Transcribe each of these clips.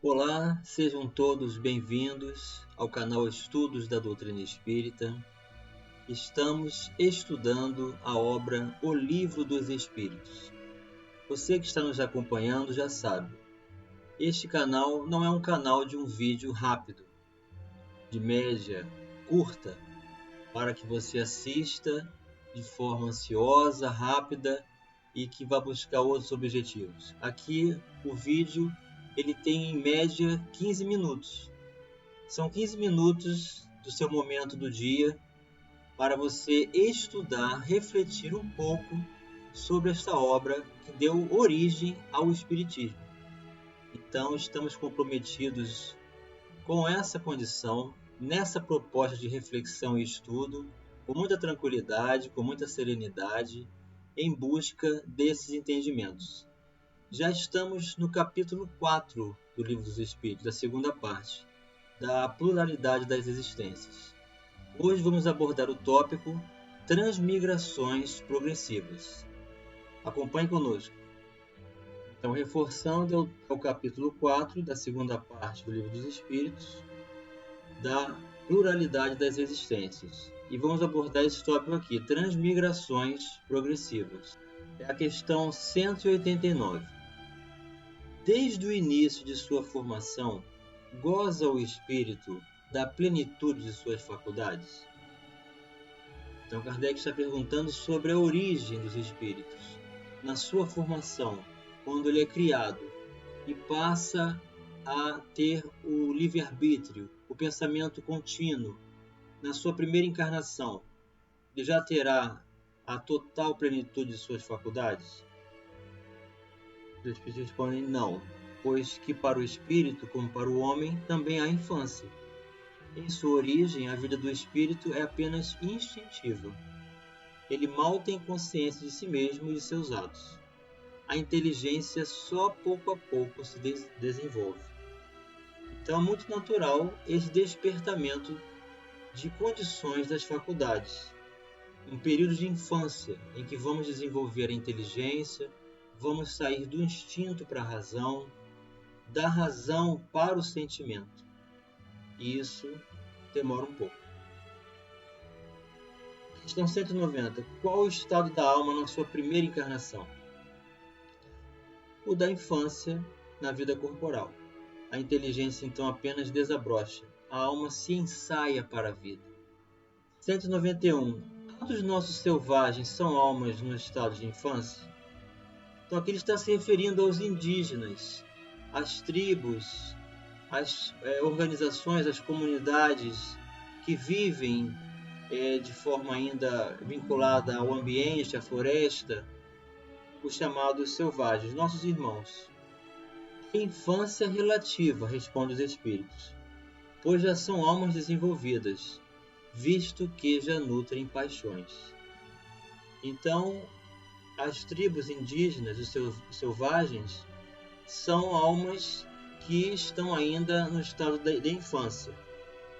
Olá, sejam todos bem-vindos ao canal Estudos da Doutrina Espírita. Estamos estudando a obra O Livro dos Espíritos. Você que está nos acompanhando já sabe, este canal não é um canal de um vídeo rápido, de média curta, para que você assista de forma ansiosa, rápida e que vá buscar outros objetivos. Aqui o vídeo ele tem em média 15 minutos. São 15 minutos do seu momento do dia para você estudar, refletir um pouco sobre esta obra que deu origem ao Espiritismo. Então, estamos comprometidos com essa condição, nessa proposta de reflexão e estudo, com muita tranquilidade, com muita serenidade, em busca desses entendimentos. Já estamos no capítulo 4 do Livro dos Espíritos, da segunda parte, da pluralidade das existências. Hoje vamos abordar o tópico transmigrações progressivas. Acompanhe conosco. Então, reforçando o capítulo 4 da segunda parte do Livro dos Espíritos, da pluralidade das existências. E vamos abordar esse tópico aqui, transmigrações progressivas. É a questão 189. Desde o início de sua formação, goza o espírito da plenitude de suas faculdades? Então, Kardec está perguntando sobre a origem dos espíritos. Na sua formação, quando ele é criado e passa a ter o livre-arbítrio, o pensamento contínuo, na sua primeira encarnação, ele já terá a total plenitude de suas faculdades? Os espíritos respondem não, pois que para o espírito, como para o homem, também há infância. Em sua origem, a vida do espírito é apenas instintiva. Ele mal tem consciência de si mesmo e de seus atos. A inteligência só pouco a pouco se desenvolve. Então é muito natural esse despertamento de condições das faculdades. Um período de infância em que vamos desenvolver a inteligência, vamos sair do instinto para a razão, da razão para o sentimento. E isso demora um pouco. Questão 190. Qual o estado da alma na sua primeira encarnação? O da infância na vida corporal. A inteligência então apenas desabrocha. A alma se ensaia para a vida. 191. Todos os nossos selvagens são almas no estado de infância? Então aqui ele está se referindo aos indígenas, às tribos, às organizações, às comunidades que vivem de forma ainda vinculada ao ambiente, à floresta, os chamados selvagens, nossos irmãos. Infância relativa, respondem os espíritos, pois já são almas desenvolvidas, visto que já nutrem paixões. Então, as tribos indígenas, os selvagens, são almas que estão ainda no estado da infância,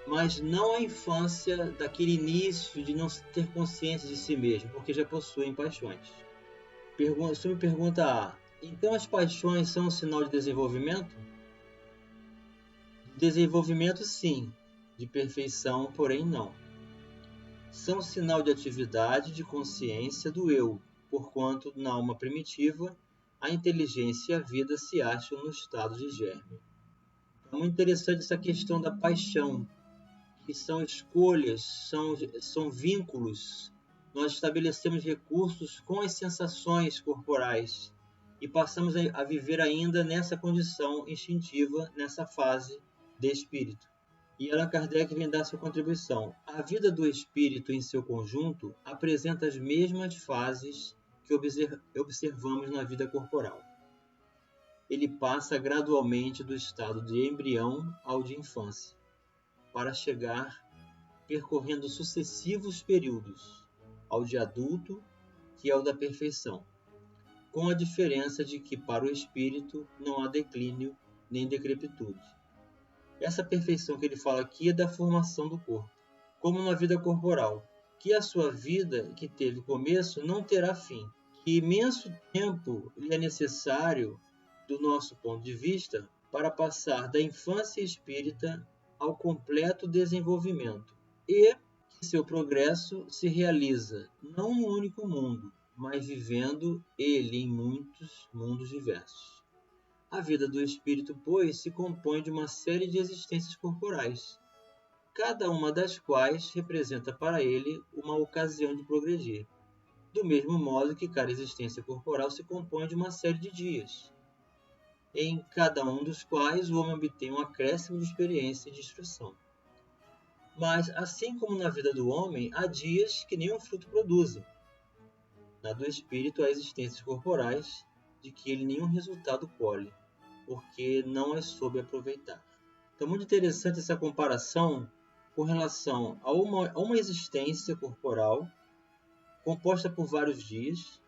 mas não a infância daquele início de não ter consciência de si mesmo, porque já possuem paixões. Você me pergunta, então as paixões são um sinal de desenvolvimento? Desenvolvimento sim, de perfeição, porém não. São sinal de atividade, de consciência do eu, porquanto na alma primitiva a inteligência e a vida se acham no estado de germe. É muito interessante essa questão da paixão, que são escolhas, são vínculos. Nós estabelecemos recursos com as sensações corporais e passamos a viver ainda nessa condição instintiva, nessa fase de espírito. E Allan Kardec vem dar sua contribuição. A vida do espírito em seu conjunto apresenta as mesmas fases que observamos na vida corporal. Ele passa gradualmente do estado de embrião ao de infância, para chegar percorrendo sucessivos períodos ao de adulto, que é o da perfeição, com a diferença de que para o espírito não há declínio nem decrepitude. Essa perfeição que ele fala aqui é da formação do corpo, como na vida corporal, que a sua vida, que teve começo, não terá fim, que imenso tempo lhe é necessário, do nosso ponto de vista, para passar da infância espírita ao completo desenvolvimento e que seu progresso se realiza não num único mundo, mas vivendo ele em muitos mundos diversos. A vida do espírito, pois, se compõe de uma série de existências corporais, cada uma das quais representa para ele uma ocasião de progredir, do mesmo modo que cada existência corporal se compõe de uma série de dias, em cada um dos quais o homem obtém um acréscimo de experiência e de instrução. Mas, assim como na vida do homem, há dias que nenhum fruto produzem. Na do espírito há existências corporais de que ele nenhum resultado colhe, porque não as soube aproveitar. Então, muito interessante essa comparação com relação a uma existência corporal composta por vários dias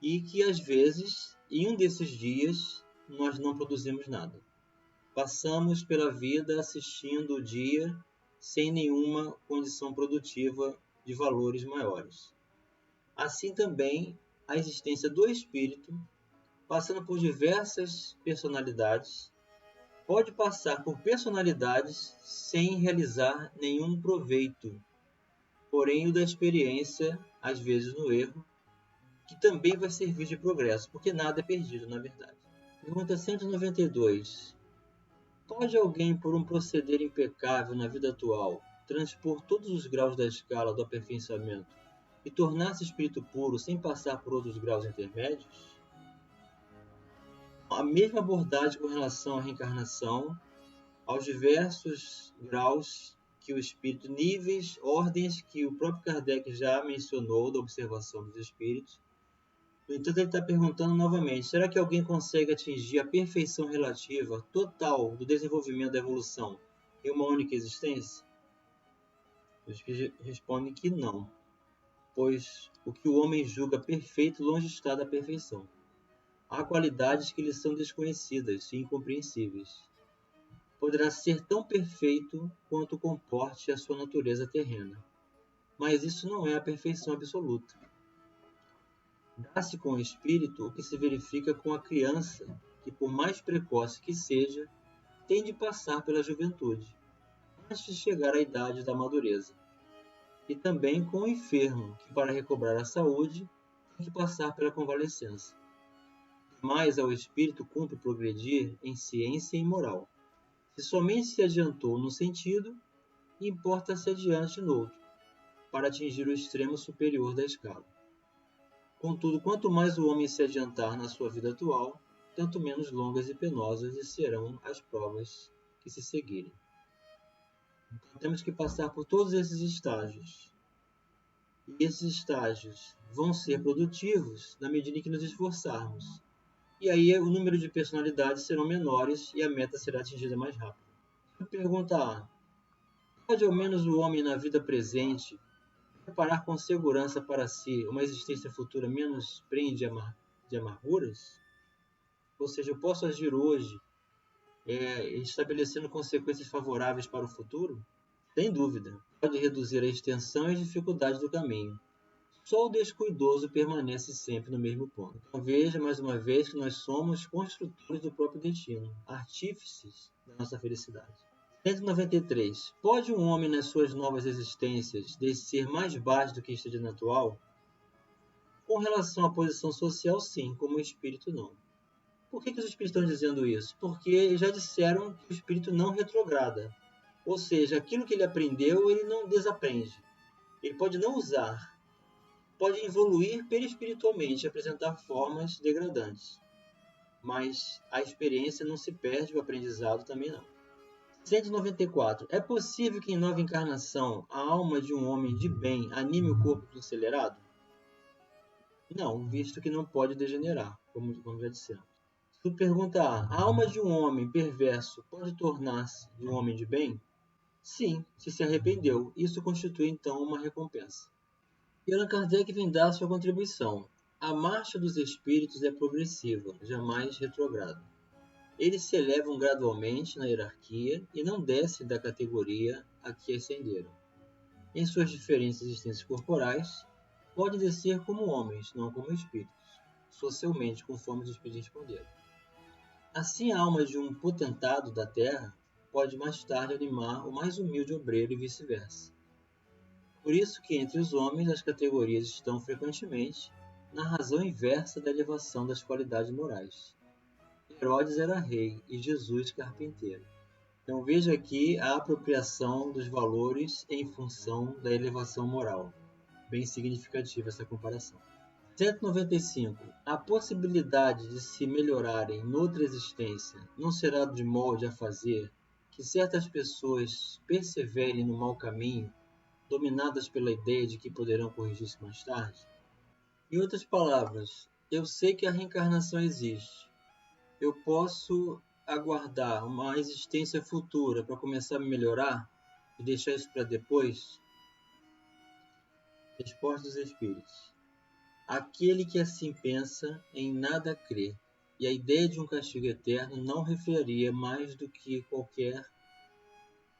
e que, às vezes, em um desses dias, nós não produzimos nada. Passamos pela vida assistindo o dia sem nenhuma condição produtiva de valores maiores. Assim também, a existência do espírito, passando por diversas personalidades, pode passar por personalidades sem realizar nenhum proveito, porém o da experiência, às vezes no erro, que também vai servir de progresso, porque nada é perdido, na verdade. Pergunta 192. Pode alguém, por um proceder impecável na vida atual, transpor todos os graus da escala do aperfeiçoamento e tornar-se espírito puro sem passar por outros graus intermédios? A mesma abordagem com relação à reencarnação, aos diversos graus que o espírito, níveis, ordens que o próprio Kardec já mencionou da observação dos espíritos. No entanto, ele está perguntando novamente, será que alguém consegue atingir a perfeição relativa total do desenvolvimento da evolução em uma única existência? Os espíritos respondem que não, pois o que o homem julga perfeito longe está da perfeição. Há qualidades que lhe são desconhecidas e incompreensíveis. Poderá ser tão perfeito quanto comporte a sua natureza terrena, mas isso não é a perfeição absoluta. Dá-se com o espírito o que se verifica com a criança, que por mais precoce que seja, tem de passar pela juventude, antes de chegar à idade da madureza. E também com o enfermo, que para recobrar a saúde, tem que passar pela convalescença. Mas ao espírito cumpre progredir em ciência e em moral. Se somente se adiantou num sentido, importa-se adiante no outro, para atingir o extremo superior da escala. Contudo, quanto mais o homem se adiantar na sua vida atual, tanto menos longas e penosas serão as provas que se seguirem. Então, temos que passar por todos esses estágios. E esses estágios vão ser produtivos na medida em que nos esforçarmos. E aí o número de personalidades serão menores e a meta será atingida mais rápido. Pergunta A. Pode ao menos o homem na vida presente preparar com segurança para si uma existência futura menos prende de amarguras? Ou seja, eu posso agir hoje estabelecendo consequências favoráveis para o futuro? Sem dúvida, pode reduzir a extensão e as dificuldades do caminho. Só o descuidoso permanece sempre no mesmo ponto. Então veja mais uma vez que nós somos construtores do próprio destino, artífices da nossa felicidade. 193. Pode um homem nas suas novas existências descer mais baixo do que esteja na atual? Com relação à posição social, sim, como o espírito não. Por que os espíritos estão dizendo isso? Porque já disseram que o espírito não retrograda. Ou seja, aquilo que ele aprendeu, ele não desaprende. Ele pode não usar. Pode evoluir perispiritualmente e apresentar formas degradantes. Mas a experiência não se perde, o aprendizado também não. 194. É possível que em nova encarnação a alma de um homem de bem anime o corpo acelerado? Não, visto que não pode degenerar, como já dissemos. Se tu pergunta a alma de um homem perverso pode tornar-se de um homem de bem? Sim, se arrependeu. Isso constitui então uma recompensa. E Allan Kardec vem dar sua contribuição. A marcha dos espíritos é progressiva, jamais retrograda. Eles se elevam gradualmente na hierarquia e não descem da categoria a que ascenderam. Em suas diferentes existências corporais, podem descer como homens, não como espíritos, socialmente, conforme os espíritos responderam. Assim, a alma de um potentado da terra pode mais tarde animar o mais humilde obreiro e vice-versa. Por isso que entre os homens as categorias estão frequentemente na razão inversa da elevação das qualidades morais. Herodes era rei e Jesus carpinteiro. Então veja aqui a apropriação dos valores em função da elevação moral. Bem significativa essa comparação. 195. A possibilidade de se melhorarem noutra existência não será de molde a fazer que certas pessoas perseverem no mau caminho, dominadas pela ideia de que poderão corrigir-se mais tarde? Em outras palavras, eu sei que a reencarnação existe. Eu posso aguardar uma existência futura para começar a me melhorar e deixar isso para depois? Resposta dos Espíritos. Aquele que assim pensa, em nada crê, e a ideia de um castigo eterno não referiria mais do que qualquer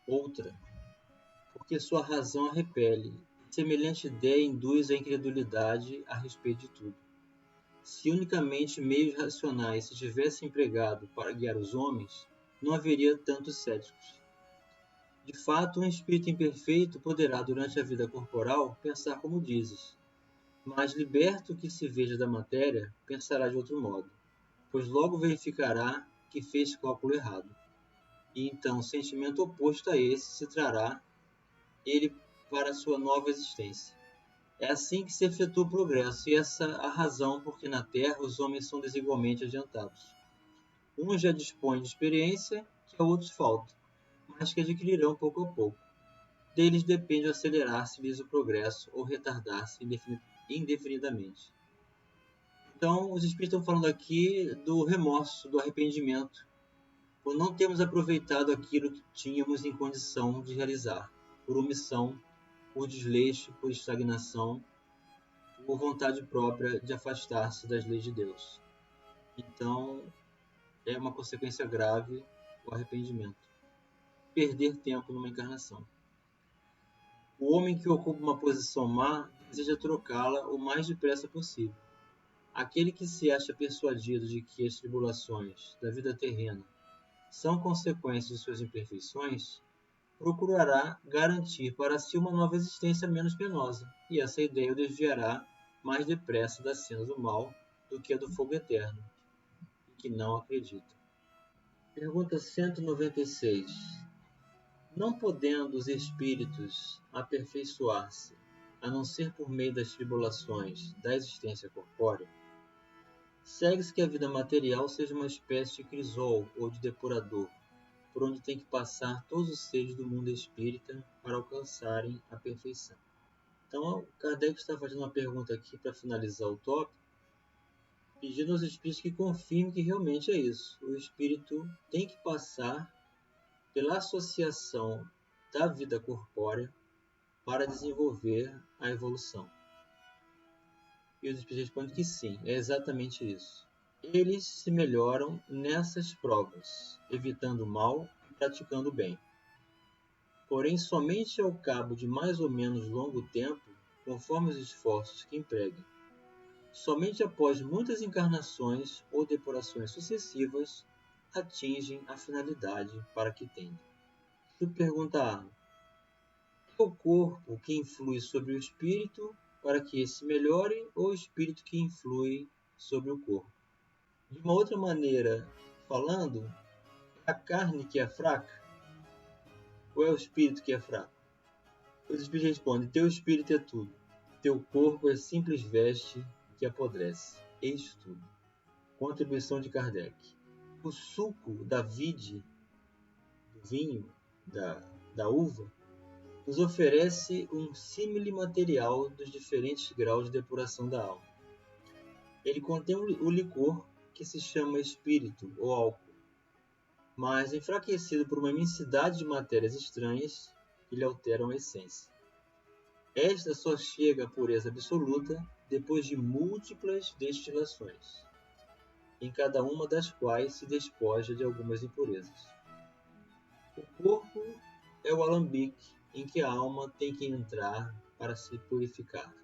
outra, porque sua razão a repele. Semelhante ideia induz a incredulidade a respeito de tudo. Se unicamente meios racionais se tivessem empregado para guiar os homens, não haveria tantos céticos. De fato, um espírito imperfeito poderá, durante a vida corporal, pensar como dizes, mas liberto que se veja da matéria, pensará de outro modo, pois logo verificará que fez cálculo errado. E então o sentimento oposto a esse se trará ele para a sua nova existência. É assim que se efetua o progresso, e essa a razão por que na Terra os homens são desigualmente adiantados. Uns já dispõem de experiência que a outros falta, mas que adquirirão pouco a pouco. Deles depende acelerar-se-lhes o progresso ou retardar-se indefinidamente. Então, os Espíritos estão falando aqui do remorso, do arrependimento, por não termos aproveitado aquilo que tínhamos em condição de realizar, por omissão, por desleixo, por estagnação, por vontade própria de afastar-se das leis de Deus. Então, é uma consequência grave o arrependimento. Perder tempo numa encarnação. O homem que ocupa uma posição má deseja trocá-la o mais depressa possível. Aquele que se acha persuadido de que as tribulações da vida terrena são consequências de suas imperfeições, procurará garantir para si uma nova existência menos penosa, e essa ideia o desviará mais depressa da cena do mal do que a do fogo eterno, que não acredita. Pergunta 196. Não podendo os espíritos aperfeiçoar-se, a não ser por meio das tribulações da existência corpórea, segue-se que a vida material seja uma espécie de crisol ou de depurador, por onde tem que passar todos os seres do mundo espírita para alcançarem a perfeição. Então, Kardec está fazendo uma pergunta aqui para finalizar o tópico, pedindo aos espíritos que confirmem que realmente é isso. O espírito tem que passar pela associação da vida corpórea para desenvolver a evolução. E os espíritos respondem que sim, é exatamente isso. Eles se melhoram nessas provas, evitando o mal e praticando o bem. Porém, somente ao cabo de mais ou menos longo tempo, conforme os esforços que empreguem, somente após muitas encarnações ou depurações sucessivas, atingem a finalidade para que tendem. Pergunta A. É o corpo que influi sobre o espírito para que esse melhore, ou o espírito que influi sobre o corpo? De uma outra maneira falando, é a carne que é fraca? Ou é o espírito que é fraco? Os espíritos respondem: teu espírito é tudo. Teu corpo é simples veste que apodrece. Eis tudo. Contribuição de Kardec. O suco da vide, do vinho, da uva, nos oferece um símile material dos diferentes graus de depuração da alma. Ele contém o licor que se chama espírito ou álcool, mas enfraquecido por uma imensidade de matérias estranhas que lhe alteram a essência. Esta só chega à pureza absoluta depois de múltiplas destilações, em cada uma das quais se despoja de algumas impurezas. O corpo é o alambique em que a alma tem que entrar para se purificar.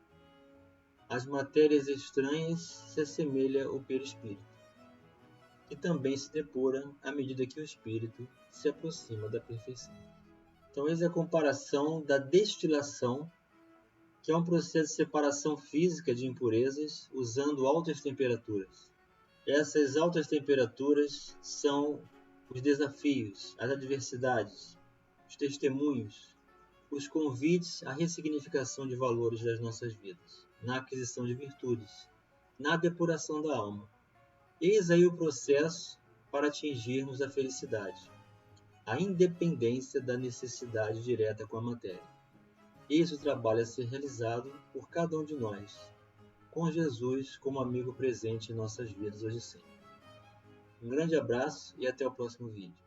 As matérias estranhas se assemelham ao perispírito. e também se depura à medida que o espírito se aproxima da perfeição. Então, eis a comparação da destilação, que é um processo de separação física de impurezas usando altas temperaturas. Essas altas temperaturas são os desafios, as adversidades, os testemunhos, os convites à ressignificação de valores das nossas vidas, na aquisição de virtudes, na depuração da alma. Eis aí o processo para atingirmos a felicidade, a independência da necessidade direta com a matéria. Esse trabalho a ser realizado por cada um de nós, com Jesus como amigo presente em nossas vidas hoje e sempre. Um grande abraço e até o próximo vídeo.